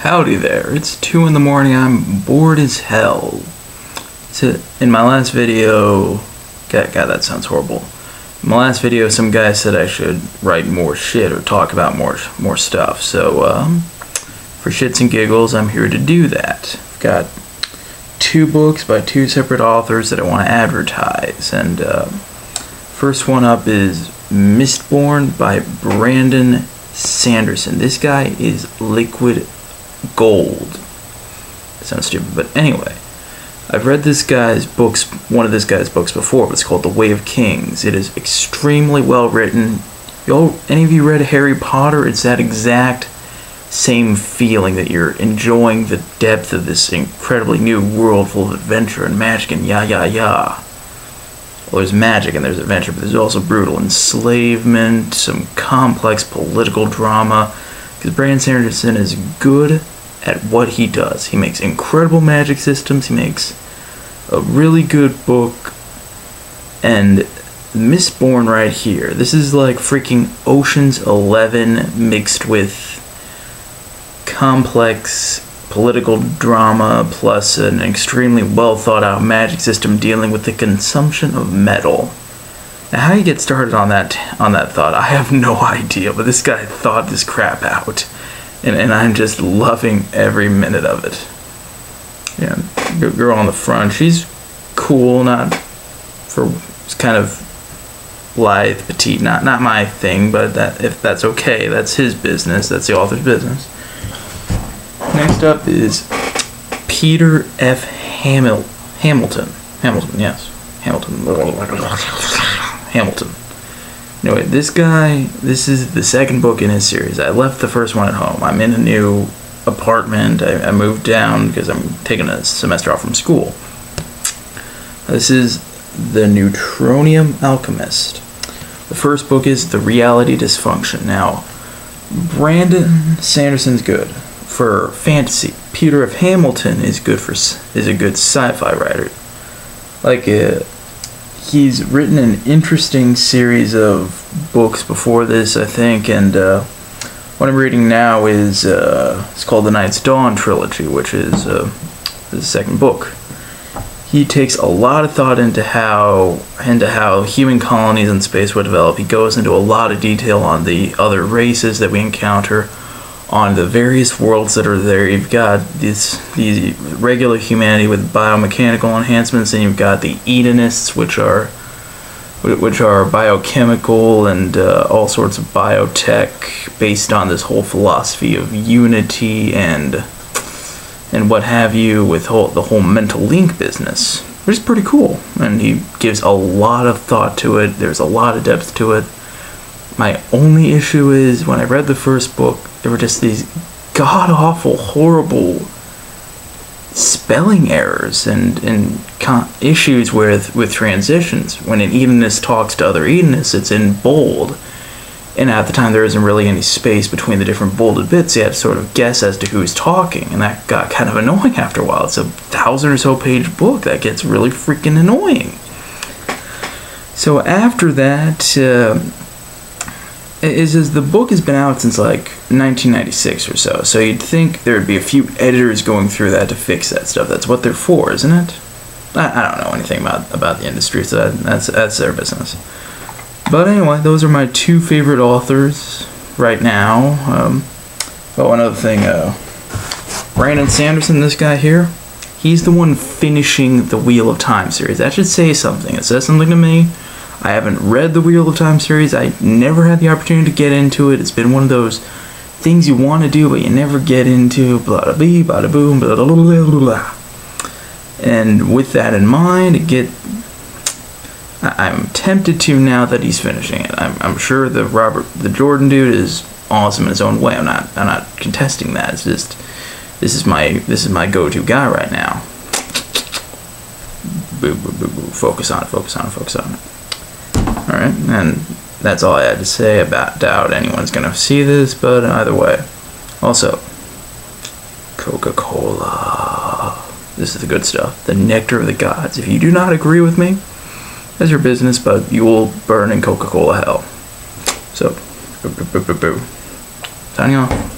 Howdy there, it's 2 in the morning, I'm bored as hell. So, in my last video, God, that sounds horrible. In my last video, some guy said I should write more shit or talk about more stuff. So, for shits and giggles, I'm here to do that. I've got 2 books by 2 separate authors that I want to advertise. And, first one up is Mistborn by Brandon Sanderson. This guy is liquid gold. That sounds stupid, but anyway, I've read this guy's books, one of this guy's books before, but it's called The Way of Kings. It is extremely well written. Any of you read Harry Potter? It's that exact same feeling that you're enjoying the depth of this incredibly new world full of adventure and magic and yah. Well, there's magic and there's adventure, but there's also brutal enslavement, some complex political drama, because Brandon Sanderson is good at what he does. He makes incredible magic systems, he makes a really good book, and Mistborn right here, this is like freaking Ocean's 11 mixed with complex political drama plus an extremely well thought out magic system dealing with the consumption of metal. Now, how you get started on that thought, I have no idea, but this guy thought this crap out, and I'm just loving every minute of it. Yeah, girl on the front, she's cool, not for kind of lithe, petite, not my thing, but if that's okay, that's his business, that's the author's business. Next up is Peter F. Hamilton. Anyway, this guy, this is the second book in his series. I left the first one at home. I'm in a new apartment. I moved down because I'm taking a semester off from school. This is The Neutronium Alchemist. The first book is The Reality Dysfunction. Now, Brandon Sanderson's good for fantasy. Peter F. Hamilton is a good sci-fi writer. He's written an interesting series of books before this, I think, and what I'm reading now is it's called the Night's Dawn trilogy, which is the second book. He takes a lot of thought into how human colonies in space would develop. He goes into a lot of detail on the other races that we encounter, on the various worlds that are there. You've got these regular humanity with biomechanical enhancements, and you've got the Edenists, which are biochemical and all sorts of biotech based on this whole philosophy of unity and what have you, with the whole mental link business, which is pretty cool. And he gives a lot of thought to it. There's a lot of depth to it. My only issue is when I read the first book, there were just these god-awful, horrible spelling errors and issues with transitions. When an Edenist talks to other Edenists, it's in bold, and at the time there isn't really any space between the different bolded bits. You had to sort of guess as to who's talking, and that got kind of annoying after a while. It's a 1,000 or so page book that gets really freaking annoying. So after that, the book has been out since like 1996 or so, so you'd think there'd be a few editors going through that to fix that stuff. That's what they're for, isn't it? I don't know anything about the industry, so that's their business. But anyway, those are my 2 favorite authors right now. Oh, another thing, Brandon Sanderson, this guy here, he's the one finishing the Wheel of Time series. That should say something. It says something to me. I haven't read the Wheel of Time series. I never had the opportunity to get into it. It's been one of those things you want to do, but you never get into. Blah blah blah boom, blah blah blah blah. And with that in mind, I'm tempted to now that he's finishing it. I'm sure the Jordan dude is awesome in his own way. I'm not contesting that. It's just this is my go-to guy right now. Boo boo boo boo. Focus on it. Alright, and that's all I had to say. Doubt anyone's gonna see this, but either way. Also, Coca-Cola. This is the good stuff. The nectar of the gods. If you do not agree with me, that's your business, but you will burn in Coca-Cola hell. So, boo. Signing off.